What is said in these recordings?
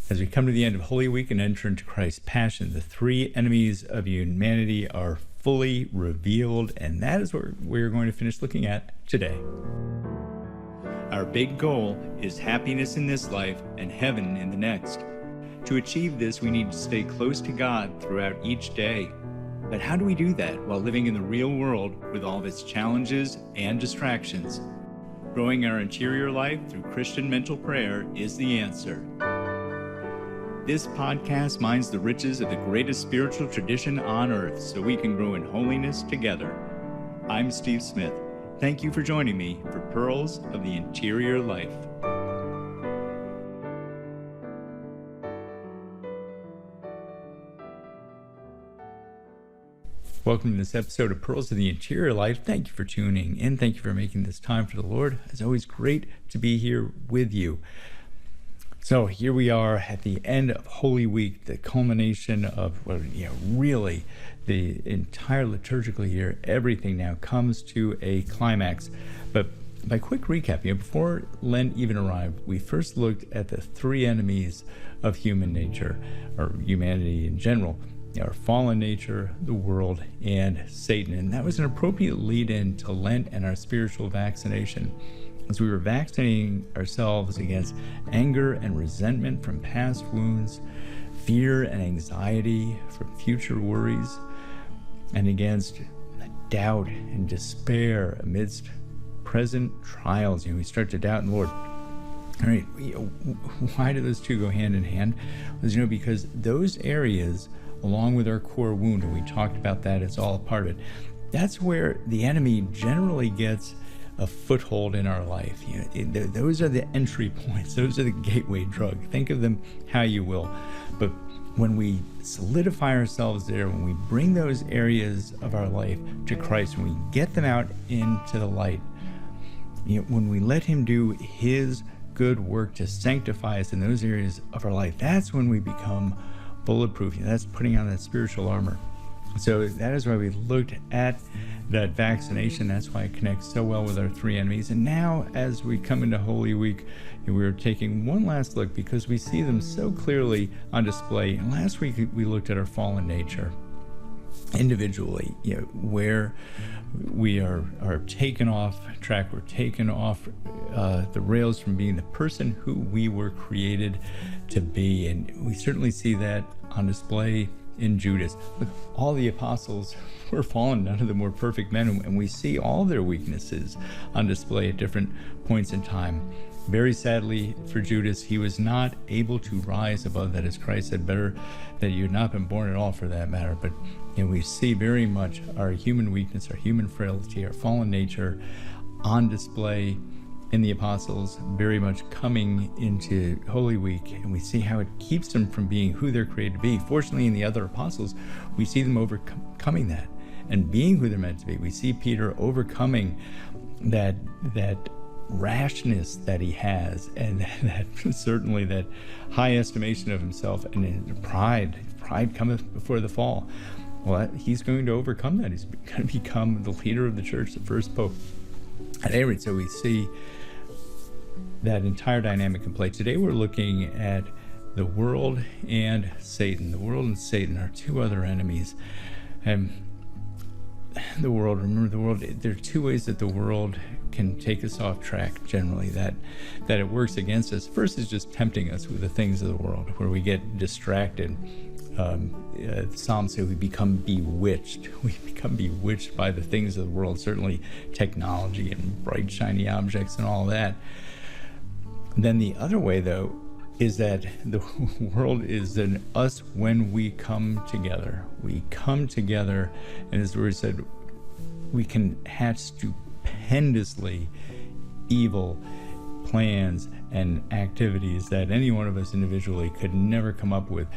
As we come to the end of Holy Week and enter into Christ's Passion, the three enemies of humanity are fully revealed, and that is what we're going to finish looking at today. Our big goal is happiness in this life and heaven in the next. To achieve this, we need to stay close to God throughout each day. But how do we do that while living in the real world with all of its challenges and distractions? Growing our interior life through Christian mental prayer is the answer. This podcast mines the riches of the greatest spiritual tradition on earth so we can grow in holiness together. I'm Steve Smith. Thank you for joining me for Pearls of the Interior Life. Welcome to this episode of Pearls of the Interior Life. Thank you for tuning in. Thank you for making this time for the Lord. It's always great to be here with you. So here we are at the end of Holy Week, the culmination of really the entire liturgical year. Everything now comes to a climax. But by quick recap, before Lent even arrived, we first looked at the three enemies of human nature, or humanity in general. Our fallen nature, the world, and Satan. And that was an appropriate lead-in to Lent and our spiritual vaccination, as we were vaccinating ourselves against anger and resentment from past wounds, fear and anxiety from future worries, and against doubt and despair amidst present trials. We start to doubt in the Lord. All right, why do those two go hand in hand? Well, because those areas, along with our core wound, and we talked about that, it's all a part of it, that's where the enemy generally gets a foothold in our life. Those are the entry points. Those are the gateway drug. Think of them how you will. But when we solidify ourselves there, when we bring those areas of our life to Christ, when we get them out into the light, when we let Him do His good work to sanctify us in those areas of our life, that's when we become bulletproof. That's putting on that spiritual armor. So that is why we looked at that vaccination. That's why it connects so well with our three enemies. And now, as we come into Holy Week, we're taking one last look because we see them so clearly on display. And last week, we looked at our fallen nature individually, where we are taken off track. We're taken off the rails from being the person who we were created to be. And we certainly see that on display in Judas. Look, all the apostles were fallen, none of them were perfect men, and we see all their weaknesses on display at different points in time. Very sadly for Judas, he was not able to rise above that, as Christ said, better that you had not been born at all, for that matter. But we see very much our human weakness, our human frailty, our fallen nature on display in the apostles, very much coming into Holy Week, and we see how it keeps them from being who they're created to be. Fortunately, in the other apostles, we see them overcoming that and being who they're meant to be. We see Peter overcoming that rashness that he has, and that certainly that high estimation of himself, and pride cometh before the fall. Well, he's going to overcome that. He's going to become the leader of the church, the first pope. At any rate, so we see that entire dynamic in play. Today we're looking at the world and Satan. The world and Satan are two other enemies. And the world, there are two ways that the world can take us off track generally, that it works against us. First is just tempting us with the things of the world, where we get distracted. The Psalms say we become bewitched. We become bewitched by the things of the world, certainly technology and bright, shiny objects and all that. Then the other way, though, is that the world is in us when we come together. We come together, and as the word said, we can hatch stupendously evil plans and activities that any one of us individually could never come up with.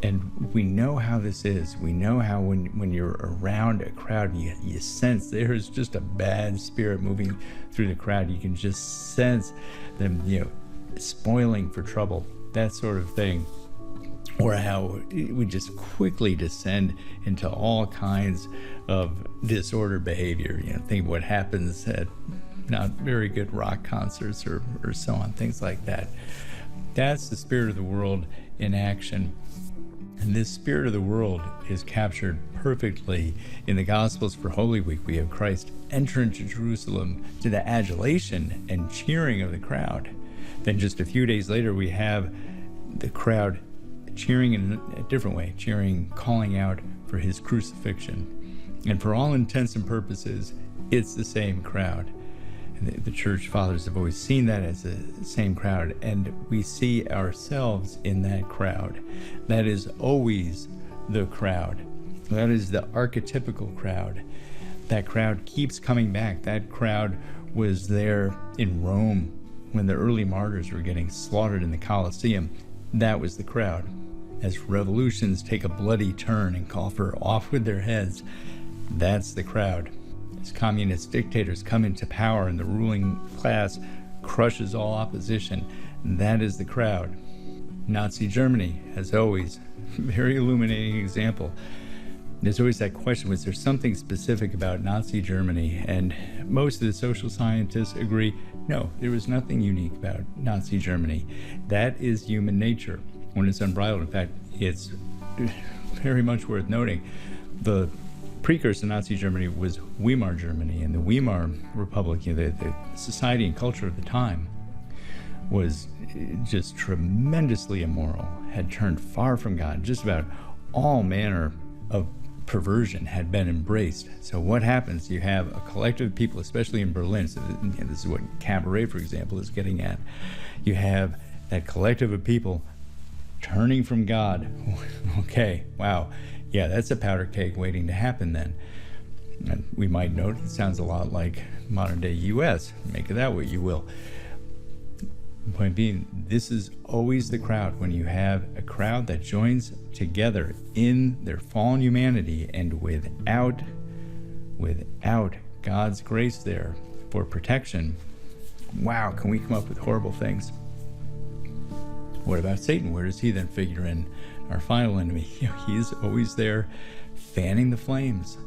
And we know how this is. We know how when you're around a crowd, you sense there's just a bad spirit moving through the crowd. You can just sense them, spoiling for trouble, that sort of thing. Or how we just quickly descend into all kinds of disordered behavior. Think of what happens at not very good rock concerts or so on, things like that. That's the spirit of the world in action. And this spirit of the world is captured perfectly in the Gospels for Holy Week. We have Christ enter into Jerusalem to the adulation and cheering of the crowd. Then just a few days later, we have the crowd cheering in a different way, cheering, calling out for his crucifixion. And for all intents and purposes, it's the same crowd. And the church fathers have always seen that as the same crowd, and we see ourselves in that crowd. That is always the crowd. That is the archetypical crowd. That crowd keeps coming back. That crowd was there in Rome when the early martyrs were getting slaughtered in the Colosseum. That was the crowd. As revolutions take a bloody turn and call for off with their heads, that's the crowd. As communist dictators come into power and the ruling class crushes all opposition, that is the crowd. Nazi Germany, as always, very illuminating example. There's always that question, was there something specific about Nazi Germany? And most of the social scientists agree, no, there was nothing unique about Nazi Germany. That is human nature when it's unbridled. In fact, it's very much worth noting. The precursor to Nazi Germany was Weimar Germany, and the Weimar Republic, the society and culture of the time, was just tremendously immoral, had turned far from God. Just about all manner of perversion had been embraced. So what happens? You have a collective of people, especially in Berlin, so this is what Cabaret, for example, is getting at. You have that collective of people turning from God. Okay, wow. Yeah, that's a powder keg waiting to happen then. And we might note it sounds a lot like modern day US. Make of that what you will. The point being, this is always the crowd. When you have a crowd that joins together in their fallen humanity and without God's grace there for protection, wow, can we come up with horrible things? What about Satan? Where does he then figure in? Our final enemy. He's always there fanning the flames.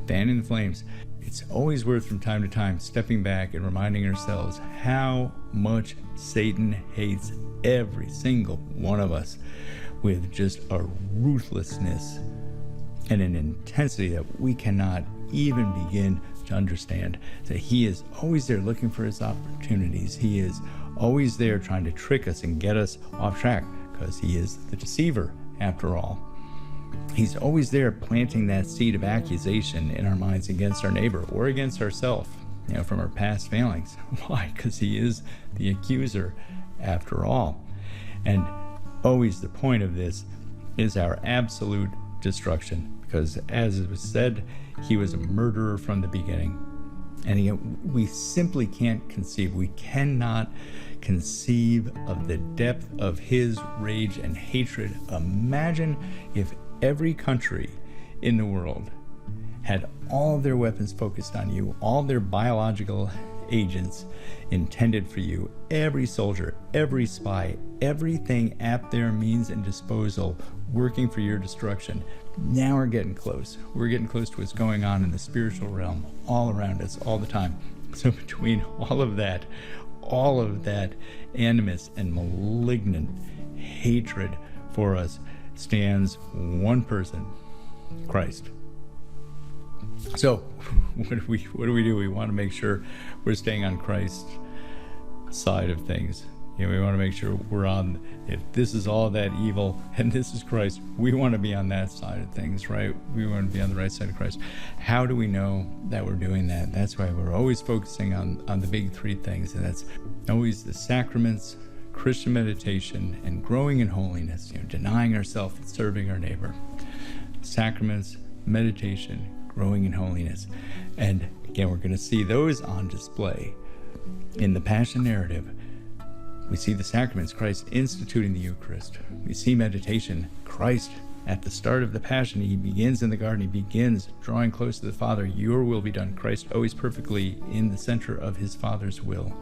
Fanning the flames. It's always worth from time to time stepping back and reminding ourselves how much Satan hates every single one of us with just a ruthlessness and an intensity that we cannot even begin to understand. That he is always there looking for his opportunities. He is always there trying to trick us and get us off track, because he is the deceiver after all. He's always there planting that seed of accusation in our minds against our neighbor or against ourselves, from our past failings. Why? Because he is the accuser after all. And always the point of this is our absolute destruction, because as it was said, he was a murderer from the beginning. And again, we simply can't conceive, we cannot conceive of the depth of his rage and hatred. Imagine if every country in the world had all of their weapons focused on you, all their biological agents intended for you, every soldier, every spy, everything at their means and disposal working for your destruction. Now we're getting close. We're getting close to what's going on in the spiritual realm all around us all the time. So between all of that animus and malignant hatred for us stands one person, Christ. So what do we do? We want to make sure we're staying on Christ's side of things. We want to make sure we're on, if this is all that evil and this is Christ, we want to be on that side of things, right? We want to be on the right side of Christ. How do we know that we're doing that? That's why we're always focusing on the big three things, and that's always the sacraments, Christian meditation, and growing in holiness, denying ourselves and serving our neighbor. Sacraments, meditation, growing in holiness. And again, we're going to see those on display in the Passion narrative. We see the sacraments, Christ instituting the Eucharist. We see meditation, Christ at the start of the Passion. He begins in the garden. He begins drawing close to the Father. Your will be done. Christ always perfectly in the center of his Father's will.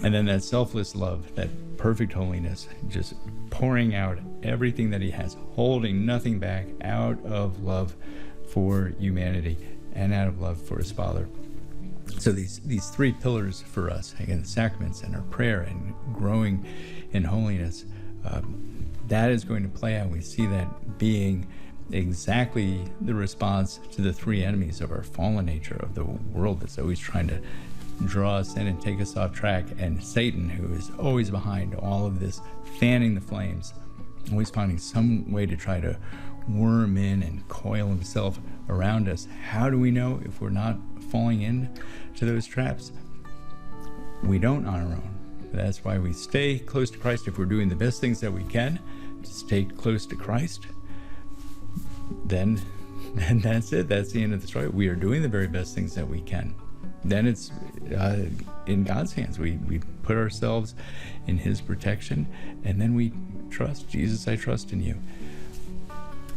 And then that selfless love, that perfect holiness, just pouring out everything that he has, holding nothing back out of love for humanity and out of love for his Father. So these three pillars for us, again, the sacraments and our prayer and growing in holiness, that is going to play out. We see that being exactly the response to the three enemies of our fallen nature, of the world that's always trying to draw us in and take us off track, and Satan, who is always behind all of this, fanning the flames, always finding some way to try to worm in and coil himself around us. How do we know if we're not falling into those traps? We don't on our own. That's why we stay close to Christ. If we're doing the best things that we can to stay close to Christ, then that's it. That's the end of the story. We are doing the very best things that we can. Then it's in God's hands. We put ourselves in his protection, and then we trust. Jesus, I trust in you.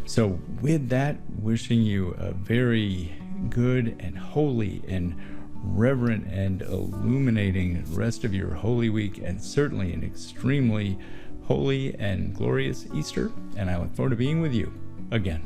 So with that, wishing you a very good and holy and reverent and illuminating rest of your Holy Week, and certainly an extremely holy and glorious Easter. And I look forward to being with you again.